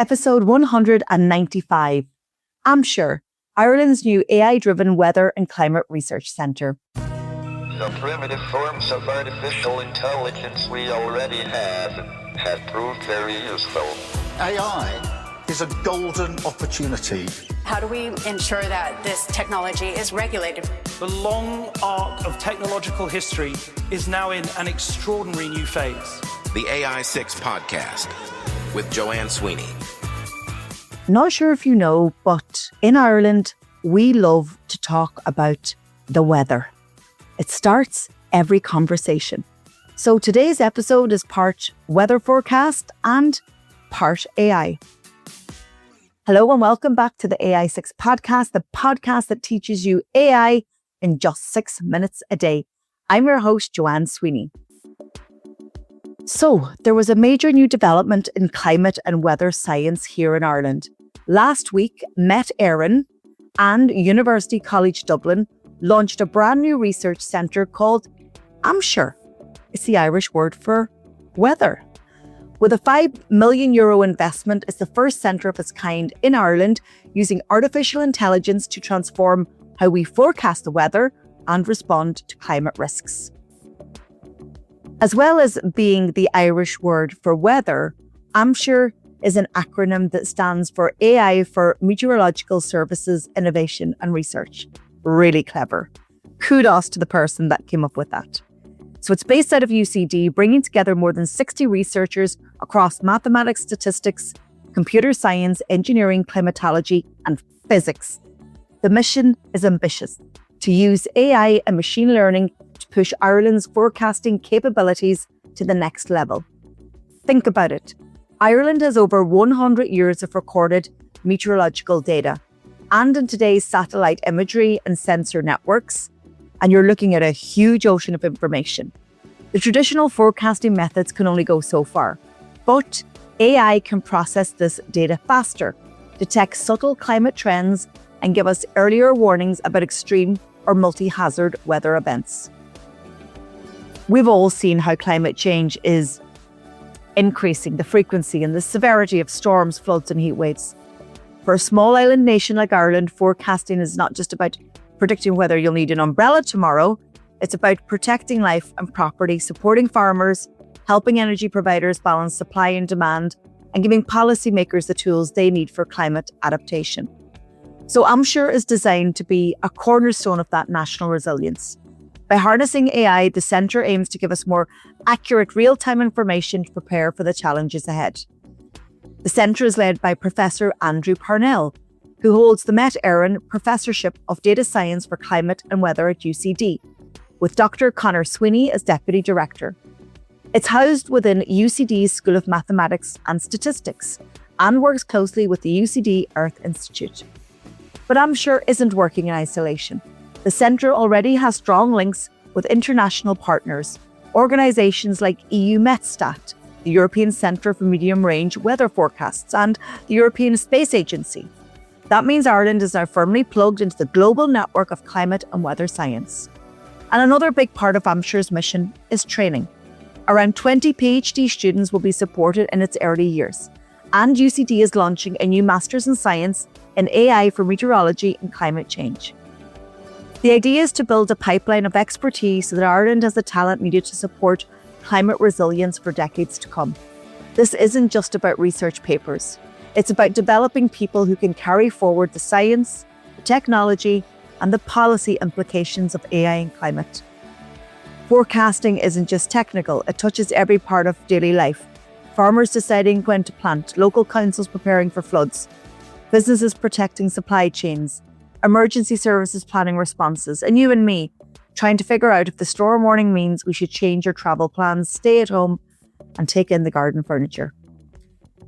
Episode 195, AIMSIR, Ireland's new AI-driven weather and climate research centre. The primitive forms of artificial intelligence we already have proved very useful. AI is a golden opportunity. How do we ensure that this technology is regulated? The long arc of technological history is now in an extraordinary new phase. The AI6 podcast with Joanne Sweeney. Not sure if you know, but in Ireland, we love to talk about the weather. It starts every conversation. So today's episode is part weather forecast and part AI. Hello and welcome back to the AI6 podcast, the podcast that teaches you AI in just 6 minutes a day. I'm your host, Joanne Sweeney. So, there was a major new development in climate and weather science here in Ireland. Last week, Éireann and University College Dublin launched a brand new research centre called AIMSIR. It's the Irish word for weather. With a €5 million investment, it's the first centre of its kind in Ireland, using artificial intelligence to transform how we forecast the weather and respond to climate risks. As well as being the Irish word for weather, AIMSIR is an acronym that stands for AI for Meteorological Services, Innovation and Research. Really clever. Kudos to the person that came up with that. So it's based out of UCD, bringing together more than 60 researchers across mathematics, statistics, computer science, engineering, climatology, and physics. The mission is ambitious: to use AI and machine learning to push Ireland's forecasting capabilities to the next level. Think about it. Ireland has over 100 years of recorded meteorological data, and in today's satellite imagery and sensor networks, and you're looking at a huge ocean of information. The traditional forecasting methods can only go so far, but AI can process this data faster, detect subtle climate trends, and give us earlier warnings about extreme or multi-hazard weather events. We've all seen how climate change is increasing the frequency and the severity of storms, floods, and heat waves. For a small island nation like Ireland, forecasting is not just about predicting whether you'll need an umbrella tomorrow. It's about protecting life and property, supporting farmers, helping energy providers balance supply and demand, and giving policymakers the tools they need for climate adaptation. So AIMSIR is designed to be a cornerstone of that national resilience. By harnessing AI, the centre aims to give us more accurate real-time information to prepare for the challenges ahead. The centre is led by Professor Andrew Parnell, who holds the Éireann Professorship of Data Science for Climate and Weather at UCD, with Dr. Conor Sweeney as Deputy Director. It's housed within UCD's School of Mathematics and Statistics and works closely with the UCD Earth Institute. But AIMSIR isn't working in isolation. The centre already has strong links with international partners, organisations like EU Metstat, the European Centre for Medium-Range Weather Forecasts, and the European Space Agency. That means Ireland is now firmly plugged into the global network of climate and weather science. And another big part of AIMSIR's mission is training. Around 20 PhD students will be supported in its early years, and UCD is launching a new Masters in Science in AI for Meteorology and Climate Change. The idea is to build a pipeline of expertise so that Ireland has the talent needed to support climate resilience for decades to come. This isn't just about research papers. It's about developing people who can carry forward the science, the technology, and the policy implications of AI and climate. Forecasting isn't just technical, it touches every part of daily life. Farmers deciding when to plant, local councils preparing for floods, businesses protecting supply chains, emergency services planning responses, and you and me trying to figure out if the storm warning means we should change our travel plans, stay at home, and take in the garden furniture.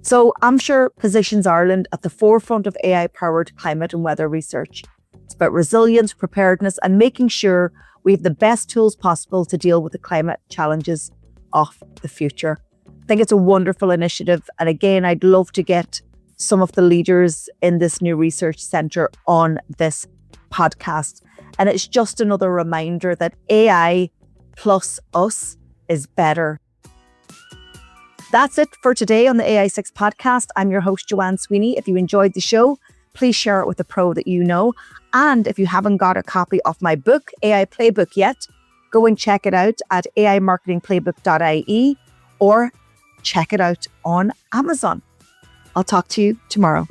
So AIMSIR positions Ireland at the forefront of AI-powered climate and weather research. It's about resilience, preparedness, and making sure we have the best tools possible to deal with the climate challenges of the future. I think it's a wonderful initiative. And again, I'd love to get some of the leaders in this new research centre on this podcast. And it's just another reminder that AI plus us is better. That's it for today on the AI6 podcast. I'm your host, Joanne Sweeney. If you enjoyed the show, please share it with a pro that you know. And if you haven't got a copy of my book, AI Playbook, yet, go and check it out at aimarketingplaybook.ie or check it out on Amazon. I'll talk to you tomorrow.